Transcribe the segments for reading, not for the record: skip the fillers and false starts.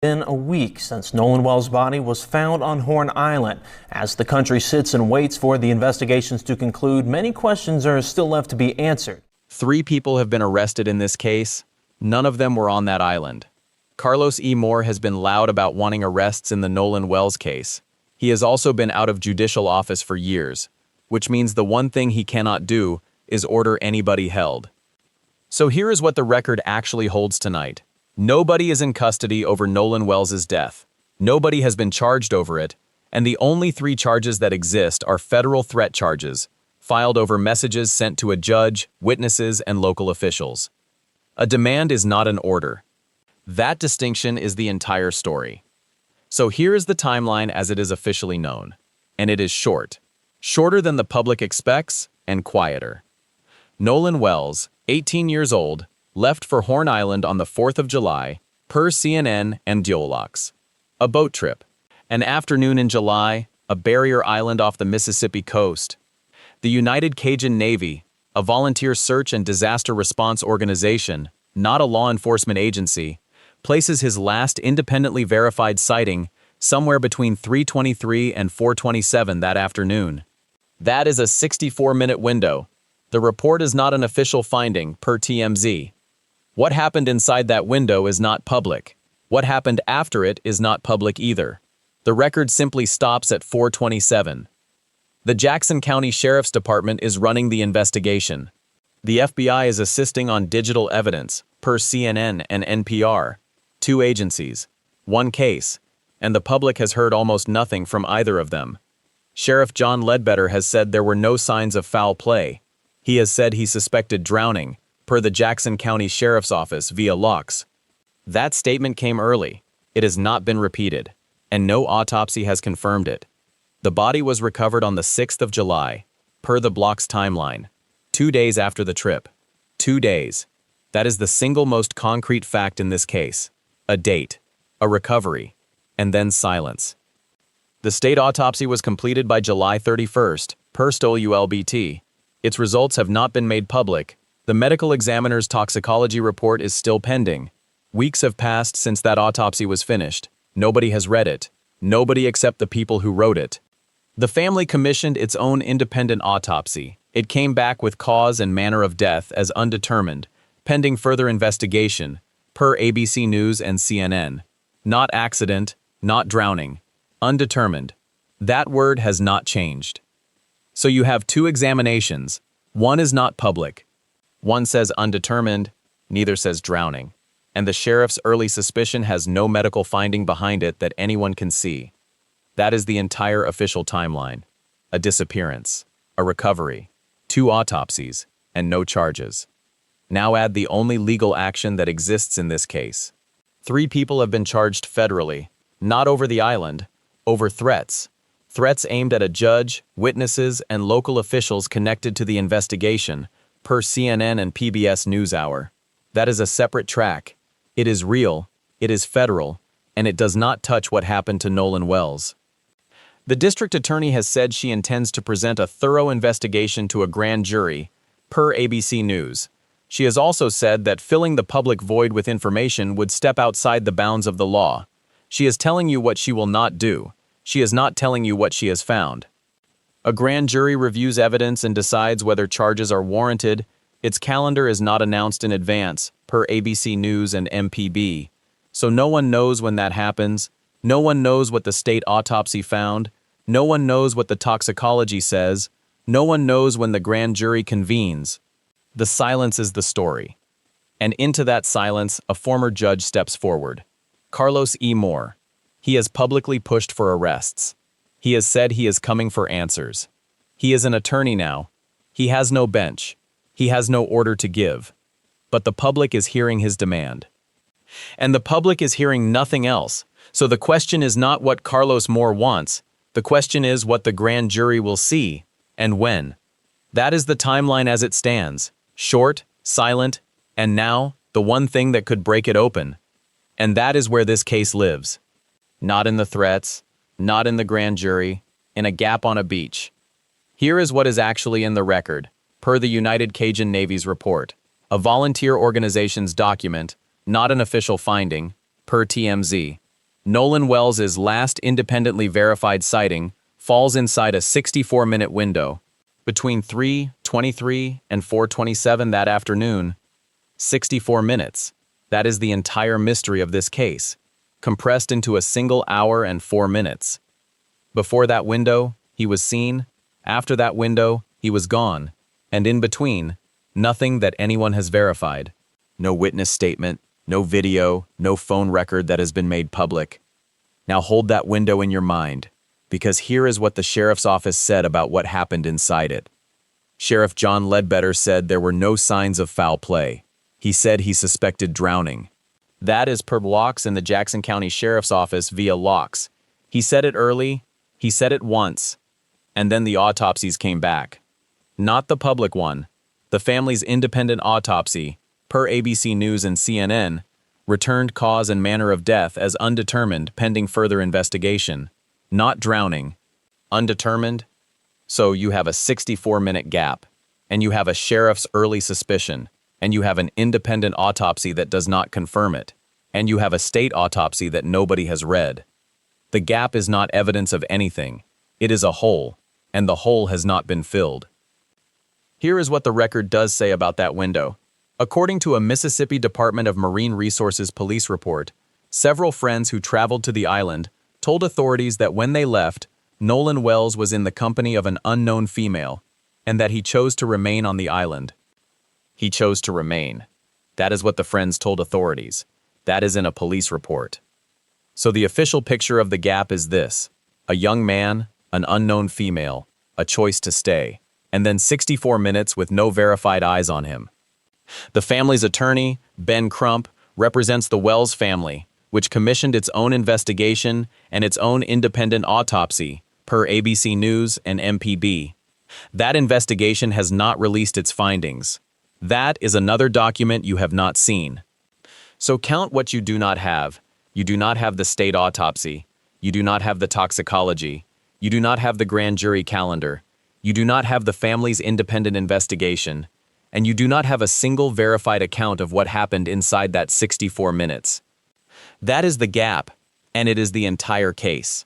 Been a week since Nolan Wells' body was found on Horn Island. As the country sits and waits for the investigations to conclude, many questions are still left to be answered. 3 people have been arrested in this case. None of them were on that island. Carlos E. Moore has been loud about wanting arrests in the Nolan Wells case. He has also been out of judicial office for years, which means the one thing he cannot do is order anybody held. So here is what the record actually holds tonight. Nobody is in custody over Nolan Wells' death. Nobody has been charged over it, and the only 3 charges that exist are federal threat charges, filed over messages sent to a judge, witnesses, and local officials. A demand is not an order. That distinction is the entire story. So here is the timeline as it is officially known, and it is short. Shorter than the public expects, and quieter. Nolan Wells, 18 years old, left for Horn Island on the 4th of July, per CNN and Duolox. A boat trip. An afternoon in July, a barrier island off the Mississippi coast. The United Cajun Navy, a volunteer search and disaster response organization, not a law enforcement agency, places his last independently verified sighting somewhere between 3:23 and 4:27 that afternoon. That is a 64-minute window. The report is not an official finding, per TMZ. What happened inside that window is not public. What happened after it is not public either. The record simply stops at 4:27. The Jackson County Sheriff's Department is running the investigation. The FBI is assisting on digital evidence, per CNN and NPR. 2 agencies, 1 case, and the public has heard almost nothing from either of them. Sheriff John Ledbetter has said there were no signs of foul play. He has said he suspected drowning, per the Jackson County Sheriff's Office via Lox. That statement came early. It has not been repeated, and no autopsy has confirmed it. The body was recovered on the 6th of July, per the Block's timeline, 2 days after the trip. 2 days. That is the single most concrete fact in this case. A date, a recovery, and then silence. The state autopsy was completed by July 31st, per STOLULBT. Its results have not been made public. The medical examiner's toxicology report is still pending. Weeks have passed since that autopsy was finished. Nobody has read it. Nobody except the people who wrote it. The family commissioned its own independent autopsy. It came back with cause and manner of death as undetermined, pending further investigation, per ABC News and CNN. Not accident, not drowning. Undetermined. That word has not changed. So you have 2 examinations. One is not public. One says undetermined, neither says drowning. And the sheriff's early suspicion has no medical finding behind it that anyone can see. That is the entire official timeline. A disappearance, a recovery, 2 autopsies, and no charges. Now add the only legal action that exists in this case. 3 people have been charged federally, not over the island, over threats. Threats aimed at a judge, witnesses, and local officials connected to the investigation, per CNN and PBS NewsHour. That is a separate track. It is real, it is federal, and it does not touch what happened to Nolan Wells. The district attorney has said she intends to present a thorough investigation to a grand jury, per ABC News. She has also said that filling the public void with information would step outside the bounds of the law. She is telling you what she will not do. She is not telling you what she has found. A grand jury reviews evidence and decides whether charges are warranted. Its calendar is not announced in advance, per ABC News and MPB. So no one knows when that happens. No one knows what the state autopsy found. No one knows what the toxicology says. No one knows when the grand jury convenes. The silence is the story. And into that silence, a former judge steps forward. Carlos E. Moore. He has publicly pushed for arrests. He has said he is coming for answers. He is an attorney now. He has no bench. He has no order to give. But the public is hearing his demand. And the public is hearing nothing else. So the question is not what Carlos Moore wants. The question is what the grand jury will see, and when. That is the timeline as it stands. Short, silent, and now, the one thing that could break it open. And that is where this case lives. Not in the threats, not in the grand jury, in a gap on a beach. Here is what is actually in the record, per the United Cajun Navy's report. A volunteer organization's document, not an official finding, per TMZ. Nolan Wells' last independently verified sighting falls inside a 64-minute window between 3:23 and 4:27 that afternoon. 64 minutes. That is the entire mystery of this case, compressed into a single hour and 4 minutes. Before that window, he was seen. After that window, he was gone. And in between, nothing that anyone has verified. No witness statement, no video, no phone record that has been made public. Now hold that window in your mind, because here is what the sheriff's office said about what happened inside it. Sheriff John Ledbetter said there were no signs of foul play. He said he suspected drowning. That is per locks in the Jackson County Sheriff's Office via locks. He said it early, he said it once, and then the autopsies came back. Not the public one. The family's independent autopsy, per ABC News and CNN, returned cause and manner of death as undetermined pending further investigation. Not drowning. Undetermined? So you have a 64-minute gap, and you have a sheriff's early suspicion, and you have an independent autopsy that does not confirm it, and you have a state autopsy that nobody has read. The gap is not evidence of anything. It is a hole, and the hole has not been filled. Here is what the record does say about that window. According to a Mississippi Department of Marine Resources police report, several friends who traveled to the island told authorities that when they left, Nolan Wells was in the company of an unknown female, and that he chose to remain on the island. He chose to remain. That is what the friends told authorities. That is in a police report. So the official picture of the gap is this: a young man, an unknown female, a choice to stay, and then 64 minutes with no verified eyes on him. The family's attorney, Ben Crump, represents the Wells family, which commissioned its own investigation and its own independent autopsy, per ABC News and MPB. That investigation has not released its findings. That is another document you have not seen. So count what you do not have. You do not have the state autopsy. You do not have the toxicology. You do not have the grand jury calendar. You do not have the family's independent investigation. And you do not have a single verified account of what happened inside that 64 minutes. That is the gap, and it is the entire case.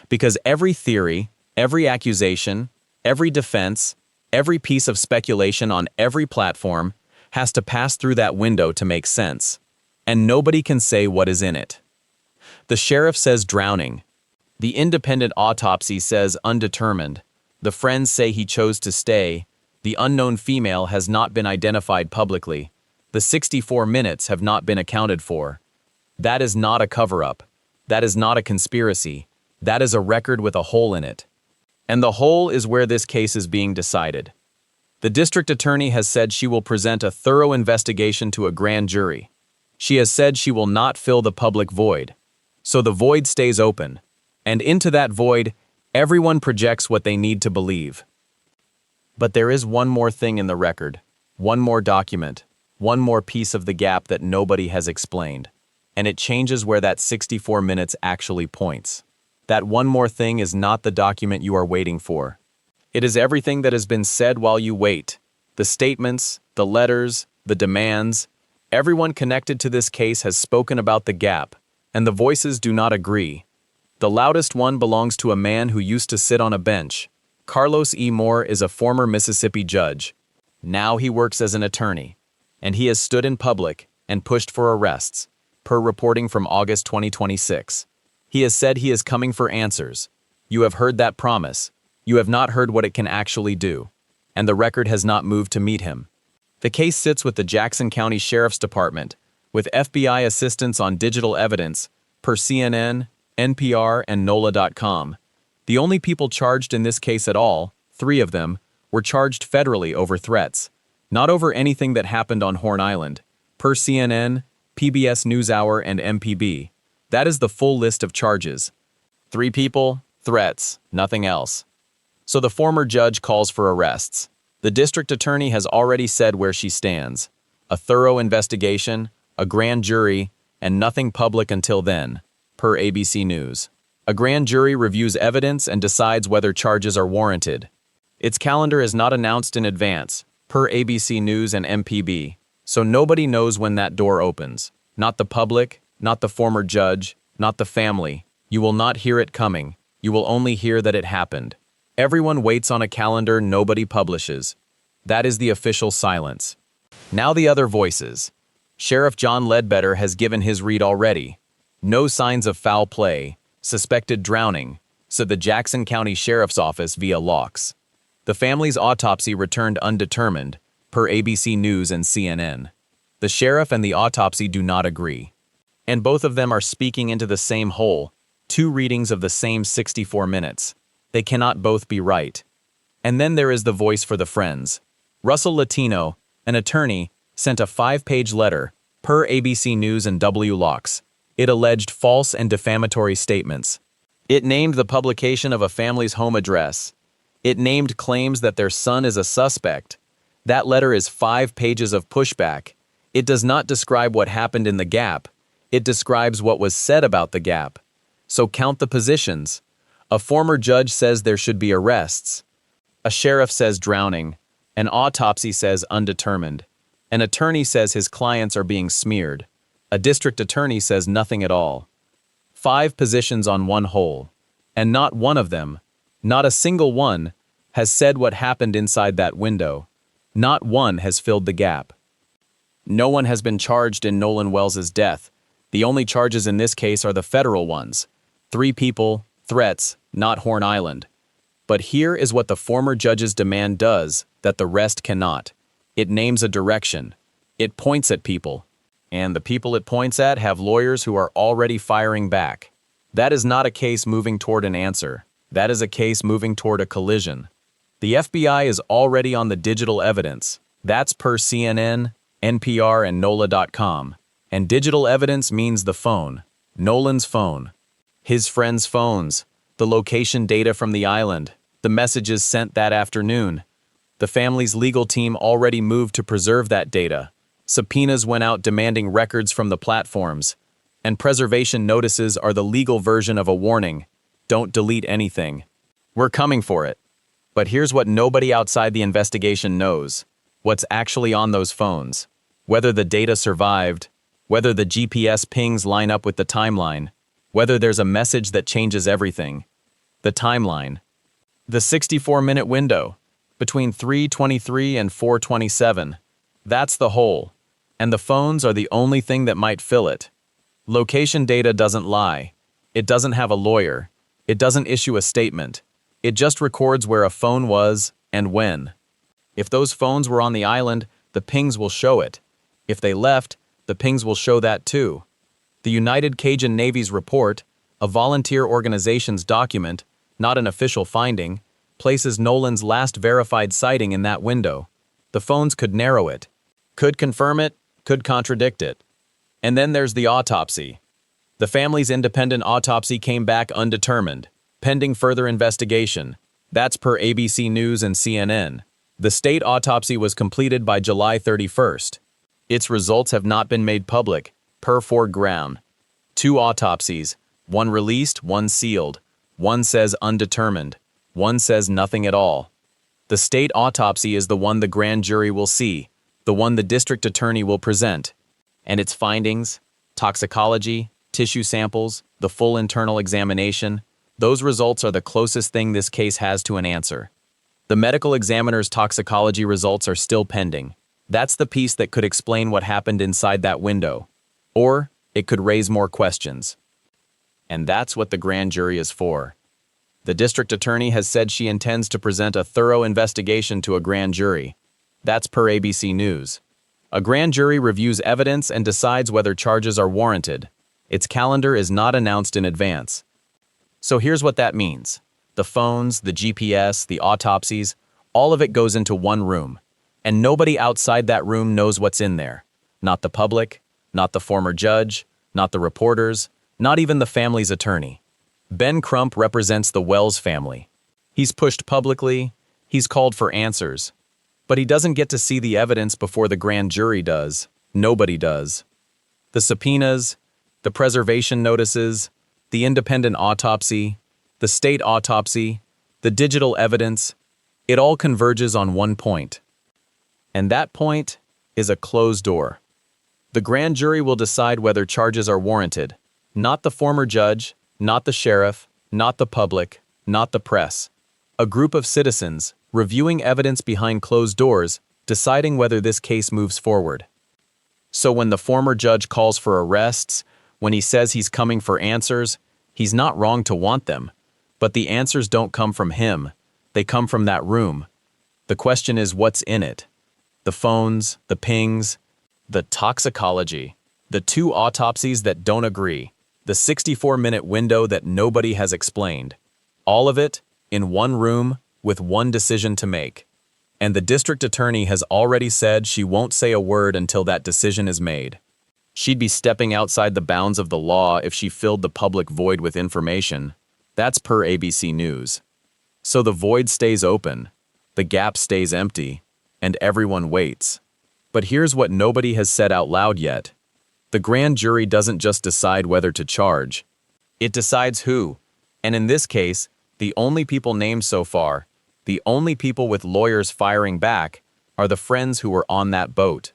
Because every theory, every accusation, every defense, every piece of speculation on every platform has to pass through that window to make sense, and nobody can say what is in it. The sheriff says drowning. The independent autopsy says undetermined. The friends say he chose to stay. The unknown female has not been identified publicly. The 64 minutes have not been accounted for. That is not a cover-up. That is not a conspiracy. That is a record with a hole in it. And the hole is where this case is being decided. The district attorney has said she will present a thorough investigation to a grand jury. She has said she will not fill the public void. So the void stays open. And into that void, everyone projects what they need to believe. But there is one more thing in the record, one more document, one more piece of the gap that nobody has explained. And it changes where that 64 minutes actually points. That one more thing is not the document you are waiting for. It is everything that has been said while you wait. The statements, the letters, the demands. Everyone connected to this case has spoken about the gap, and the voices do not agree. The loudest one belongs to a man who used to sit on a bench. Carlos E. Moore is a former Mississippi judge. Now he works as an attorney, and he has stood in public and pushed for arrests, per reporting from August 2026. He has said he is coming for answers. You have heard that promise. You have not heard what it can actually do. And the record has not moved to meet him. The case sits with the Jackson County Sheriff's Department, with FBI assistance on digital evidence, per CNN, NPR, and NOLA.com. The only people charged in this case at all, 3 of them, were charged federally over threats, not over anything that happened on Horn Island, per CNN, PBS NewsHour and MPB. That is the full list of charges. 3 people, threats, nothing else. So the former judge calls for arrests. The district attorney has already said where she stands. A thorough investigation, a grand jury, and nothing public until then, per ABC News. A grand jury reviews evidence and decides whether charges are warranted. Its calendar is not announced in advance, per ABC News and MPB, so nobody knows when that door opens. Not the public, not the former judge, not the family. You will not hear it coming. You will only hear that it happened. Everyone waits on a calendar nobody publishes. That is the official silence. Now the other voices. Sheriff John Ledbetter has given his read already. No signs of foul play, suspected drowning, said the Jackson County Sheriff's Office via Locks. The family's autopsy returned undetermined, per ABC News and CNN. The sheriff and the autopsy do not agree. And both of them are speaking into the same hole, two readings of the same 64 minutes. They cannot both be right. And then there is the voice for the friends. Russell Latino, an attorney, sent a 5-page letter, per ABC News and W Locks. It alleged false and defamatory statements. It named the publication of a family's home address. It named claims that their son is a suspect. That letter is 5 pages of pushback. It does not describe what happened in the gap. It describes what was said about the gap. So count the positions. A former judge says there should be arrests. A sheriff says drowning. An autopsy says undetermined. An attorney says his clients are being smeared. A district attorney says nothing at all. 5 positions on one whole. And not one of them, not a single one, has said what happened inside that window. Not one has filled the gap. No one has been charged in Nolan Wells' death. The only charges in this case are the federal ones. 3 people, threats, not Horn Island. But here is what the former judge's demand does that the rest cannot. It names a direction. It points at people. And the people it points at have lawyers who are already firing back. That is not a case moving toward an answer. That is a case moving toward a collision. The FBI is already on the digital evidence. That's per CNN, NPR, and NOLA.com. And digital evidence means the phone. Nolan's phone. His friends' phones. The location data from the island. The messages sent that afternoon. The family's legal team already moved to preserve that data. Subpoenas went out demanding records from the platforms. And preservation notices are the legal version of a warning. Don't delete anything. We're coming for it. But here's what nobody outside the investigation knows. What's actually on those phones. Whether the data survived. Whether the GPS pings line up with the timeline. Whether there's a message that changes everything. The timeline. The 64-minute window. Between 3:23 and 4:27. That's the hole. And the phones are the only thing that might fill it. Location data doesn't lie. It doesn't have a lawyer. It doesn't issue a statement. It just records where a phone was and when. If those phones were on the island, the pings will show it. If they left, the pings will show that too. The United Cajun Navy's report, a volunteer organization's document, not an official finding, places Nolan's last verified sighting in that window. The phones could narrow it, could confirm it, could contradict it. And then there's the autopsy. The family's independent autopsy came back undetermined, pending further investigation. That's per ABC News and CNN. The state autopsy was completed by July 31st. Its results have not been made public, per Ford Ground. 2 autopsies, one released, one sealed. One says undetermined. One says nothing at all. The state autopsy is the one the grand jury will see, the one the district attorney will present. And its findings, toxicology, tissue samples, the full internal examination, those results are the closest thing this case has to an answer. The medical examiner's toxicology results are still pending. That's the piece that could explain what happened inside that window. Or it could raise more questions. And that's what the grand jury is for. The district attorney has said she intends to present a thorough investigation to a grand jury. That's per ABC News. A grand jury reviews evidence and decides whether charges are warranted. Its calendar is not announced in advance. So here's what that means. The phones, the GPS, the autopsies, all of it goes into one room. And nobody outside that room knows what's in there. Not the public, not the former judge, not the reporters, not even the family's attorney. Ben Crump represents the Wells family. He's pushed publicly, he's called for answers. But he doesn't get to see the evidence before the grand jury does. Nobody does. The subpoenas, the preservation notices, the independent autopsy, the state autopsy, the digital evidence, it all converges on one point. And that point is a closed door. The grand jury will decide whether charges are warranted. Not the former judge, not the sheriff, not the public, not the press. A group of citizens, reviewing evidence behind closed doors, deciding whether this case moves forward. So when the former judge calls for arrests, when he says he's coming for answers, he's not wrong to want them. But the answers don't come from him. They come from that room. The question is, what's in it? The phones, the pings, the toxicology, the two autopsies that don't agree, the 64-minute window that nobody has explained. All of it in one room with one decision to make. And the district attorney has already said she won't say a word until that decision is made. She'd be stepping outside the bounds of the law if she filled the public void with information. That's per ABC News. So the void stays open, the gap stays empty, and everyone waits. But here's what nobody has said out loud yet. The grand jury doesn't just decide whether to charge. It decides who. And in this case, the only people named so far, the only people with lawyers firing back, are the friends who were on that boat.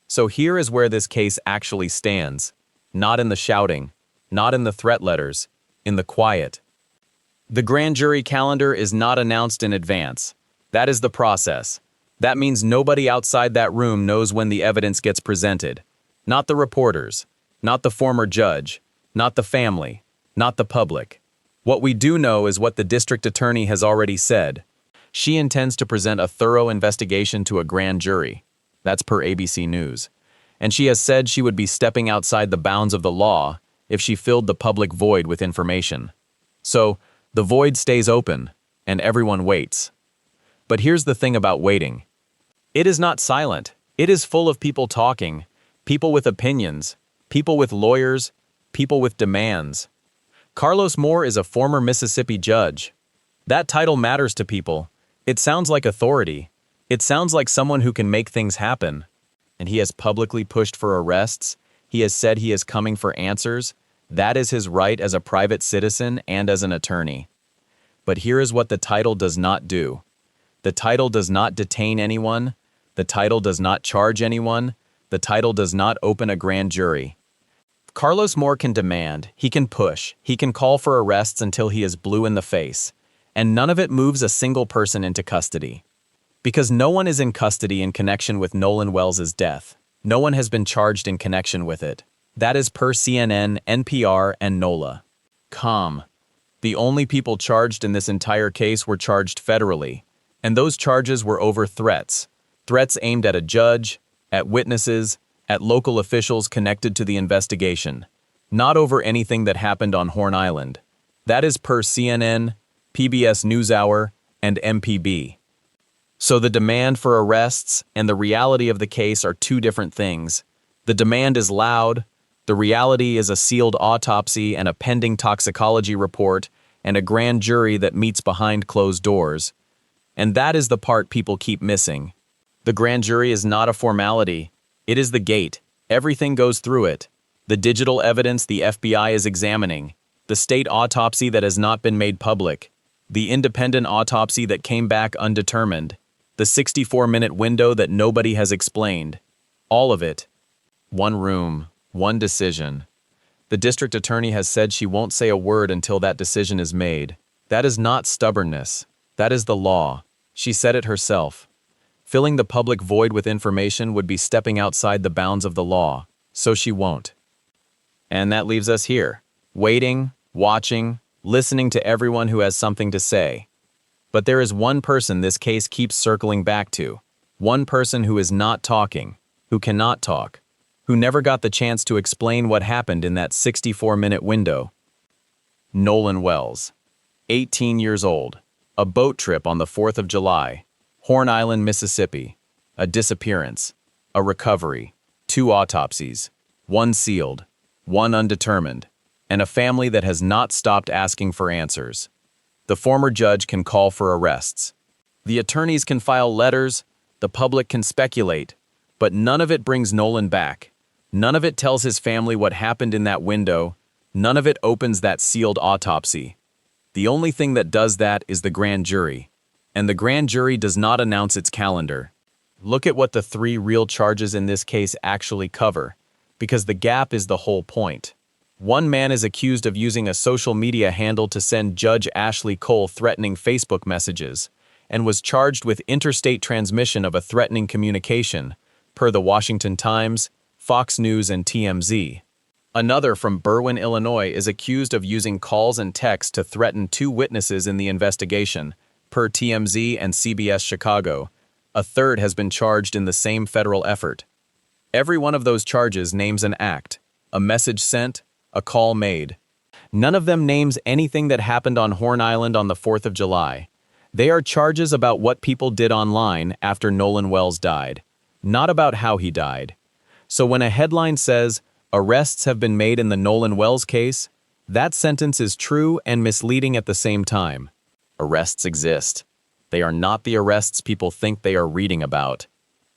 So here is where this case actually stands. Not in the shouting, not in the threat letters, in the quiet. The grand jury calendar is not announced in advance. That is the process. That means nobody outside that room knows when the evidence gets presented. Not the reporters, not the former judge, not the family, not the public. What we do know is what the district attorney has already said. She intends to present a thorough investigation to a grand jury. That's per ABC News. And she has said she would be stepping outside the bounds of the law if she filled the public void with information. So, the void stays open, and everyone waits. But here's the thing about waiting. It is not silent. It is full of people talking, people with opinions, people with lawyers, people with demands. Carlos Moore is a former Mississippi judge. That title matters to people. It sounds like authority. It sounds like someone who can make things happen. And he has publicly pushed for arrests. He has said he is coming for answers. That is his right as a private citizen and as an attorney. But here is what the title does not do. The title does not detain anyone. The title does not charge anyone. The title does not open a grand jury. Carlos Moore can demand, he can push, he can call for arrests until he is blue in the face. And none of it moves a single person into custody. Because no one is in custody in connection with Nolan Wells' death. No one has been charged in connection with it. That is per CNN, NPR, and NOLA. Calm. The only people charged in this entire case were charged federally, and those charges were over threats. Threats aimed at a judge, at witnesses, at local officials connected to the investigation. Not over anything that happened on Horn Island. That is per CNN, PBS NewsHour, and MPB. So the demand for arrests and the reality of the case are two different things. The demand is loud. The reality is a sealed autopsy and a pending toxicology report and a grand jury that meets behind closed doors. And that is the part people keep missing. The grand jury is not a formality. It is the gate. Everything goes through it. The digital evidence the FBI is examining. The state autopsy that has not been made public. The independent autopsy that came back undetermined. The 64-minute window that nobody has explained. All of it. One room. One decision. The district attorney has said she won't say a word until that decision is made. That is not stubbornness. That is the law. She said it herself. Filling the public void with information would be stepping outside the bounds of the law, so she won't. And that leaves us here, waiting, watching, listening to everyone who has something to say. But there is one person this case keeps circling back to. One person who is not talking, who cannot talk, who never got the chance to explain what happened in that 64-minute window. Nolan Wells, 18 years old, a boat trip on the 4th of July, Horn Island, Mississippi, a disappearance, a recovery, 2 autopsies, 1 sealed, 1 undetermined, and a family that has not stopped asking for answers. The former judge can call for arrests. The attorneys can file letters, the public can speculate, but none of it brings Nolan back. None of it tells his family what happened in that window. None of it opens that sealed autopsy. The only thing that does that is the grand jury. And the grand jury does not announce its calendar. Look at what the 3 real charges in this case actually cover, because the gap is the whole point. One man is accused of using a social media handle to send Judge Ashley Cole threatening Facebook messages, and was charged with interstate transmission of a threatening communication, per the Washington Times, Fox News, and TMZ. Another from Berwyn, Illinois, is accused of using calls and texts to threaten 2 witnesses in the investigation, per TMZ and CBS Chicago. A third has been charged in the same federal effort. Every one of those charges names an act, a message sent, a call made. None of them names anything that happened on Horn Island on the 4th of July. They are charges about what people did online after Nolan Wells died, not about how he died. So when a headline says, "Arrests have been made in the Nolan Wells case," that sentence is true and misleading at the same time. Arrests exist. They are not the arrests people think they are reading about.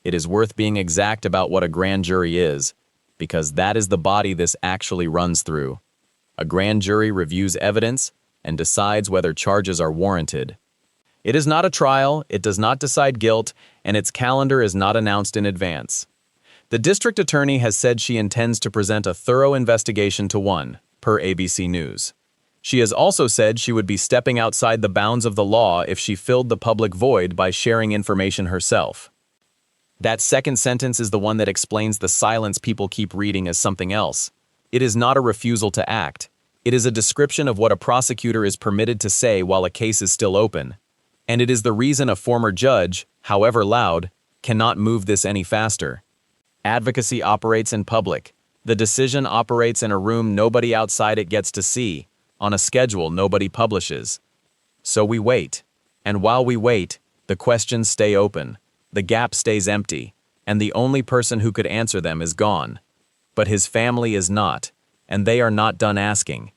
It is worth being exact about what a grand jury is, because that is the body this actually runs through. A grand jury reviews evidence and decides whether charges are warranted. It is not a trial, it does not decide guilt, and its calendar is not announced in advance. The district attorney has said she intends to present a thorough investigation to one, per ABC News. She has also said she would be stepping outside the bounds of the law if she filled the public void by sharing information herself. That second sentence is the one that explains the silence people keep reading as something else. It is not a refusal to act. It is a description of what a prosecutor is permitted to say while a case is still open. And it is the reason a former judge, however loud, cannot move this any faster. Advocacy operates in public. The decision operates in a room nobody outside it gets to see, on a schedule nobody publishes. So we wait. And while we wait, the questions stay open. The gap stays empty, and the only person who could answer them is gone. But his family is not, and they are not done asking.